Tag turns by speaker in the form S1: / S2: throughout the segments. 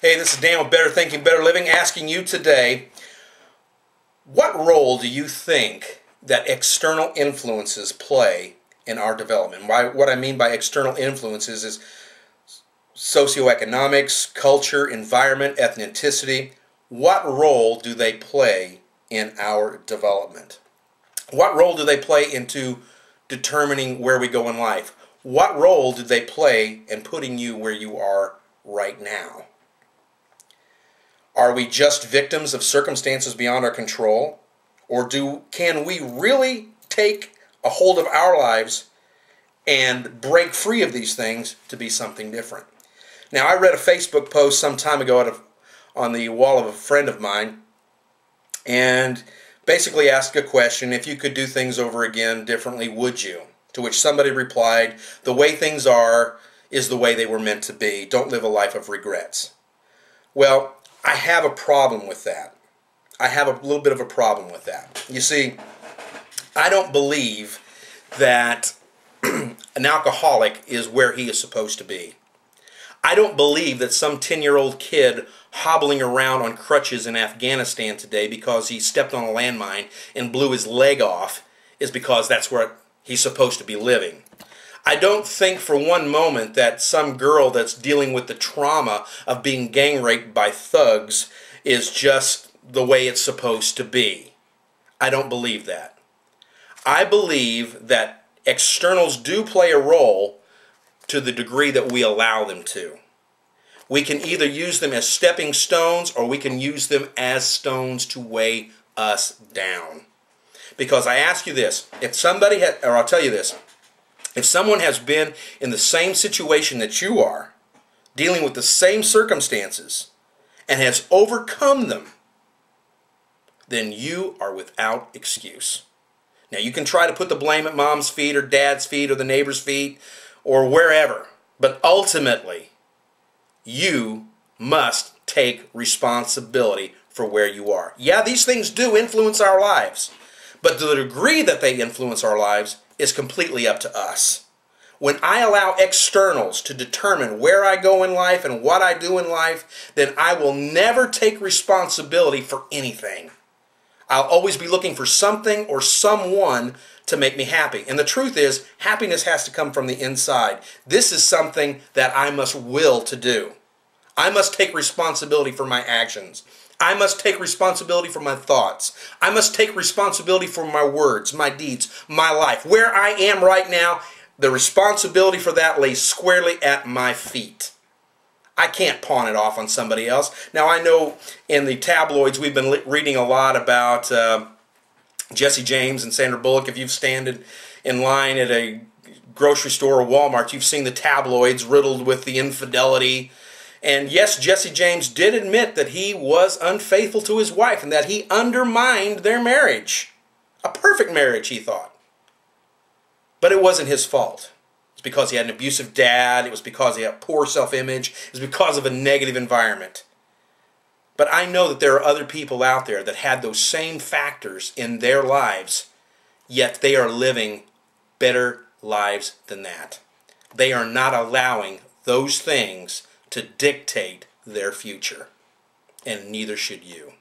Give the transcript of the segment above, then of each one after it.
S1: Hey, this is Dan with Better Thinking, Better Living, asking you today, what role do you think that external influences play in our development? What I mean by external influences is socioeconomics, culture, environment, ethnicity. What role do they play in our development? What role do they play into determining where we go in life? What role do they play in putting you where you are right now? Are we just victims of circumstances beyond our control? Or can we really take a hold of our lives and break free of these things to be something different? Now, I read a Facebook post some time ago on the wall of a friend of mine, and basically asked a question: if you could do things over again differently, would you? To which somebody replied, the way things are is the way they were meant to be. Don't live a life of regrets. Well, I have a problem with that. I have a little bit of a problem with that. You see, I don't believe that an alcoholic is where he is supposed to be. I don't believe that some 10-year-old kid hobbling around on crutches in Afghanistan today because he stepped on a landmine and blew his leg off is because that's where he's supposed to be living. I don't think for one moment that some girl that's dealing with the trauma of being gang raped by thugs is just the way it's supposed to be. I don't believe that. I believe that externals do play a role to the degree that we allow them to. We can either use them as stepping stones or we can use them as stones to weigh us down. Because I ask you this, I'll tell you this, if someone has been in the same situation that you are, dealing with the same circumstances, and has overcome them, then you are without excuse. Now, you can try to put the blame at mom's feet or dad's feet or the neighbor's feet or wherever, but ultimately, you must take responsibility for where you are. Yeah, these things do influence our lives, but to the degree that they influence our lives is completely up to us. When I allow externals to determine where I go in life and what I do in life, then I will never take responsibility for anything. I'll always be looking for something or someone to make me happy. And the truth is, happiness has to come from the inside. This is something that I must will to do. I must take responsibility for my actions. I must take responsibility for my thoughts. I must take responsibility for my words, my deeds, my life. Where I am right now, the responsibility for that lays squarely at my feet. I can't pawn it off on somebody else. Now, I know in the tabloids we've been reading a lot about Jesse James and Sandra Bullock. If you've standed in line at a grocery store or Walmart, you've seen the tabloids riddled with the infidelity. And yes, Jesse James did admit that he was unfaithful to his wife and that he undermined their marriage. A perfect marriage, he thought. But it wasn't his fault. It's because he had an abusive dad. It was because he had poor self-image. It was because of a negative environment. But I know that there are other people out there that had those same factors in their lives, yet they are living better lives than that. They are not allowing those things to dictate their future, and neither should you.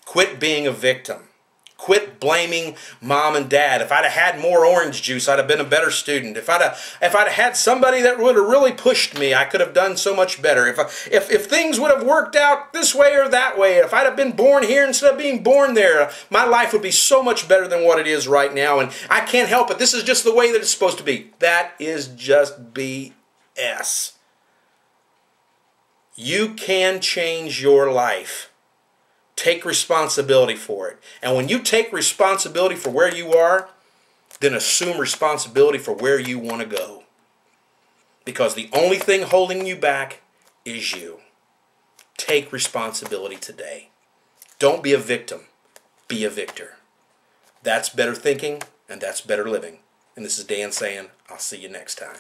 S1: Quit being a victim. Quit blaming mom and dad. If I'd have had more orange juice, I'd have been a better student. If I'd have had somebody that would have really pushed me, I could have done so much better. If things would have worked out this way or that way, if I'd have been born here instead of being born there, my life would be so much better than what it is right now, and I can't help it. This is just the way that it's supposed to be. That is just BS. You can change your life. Take responsibility for it. And when you take responsibility for where you are, then assume responsibility for where you want to go. Because the only thing holding you back is you. Take responsibility today. Don't be a victim. Be a victor. That's better thinking, and that's better living. And this is Dan saying, I'll see you next time.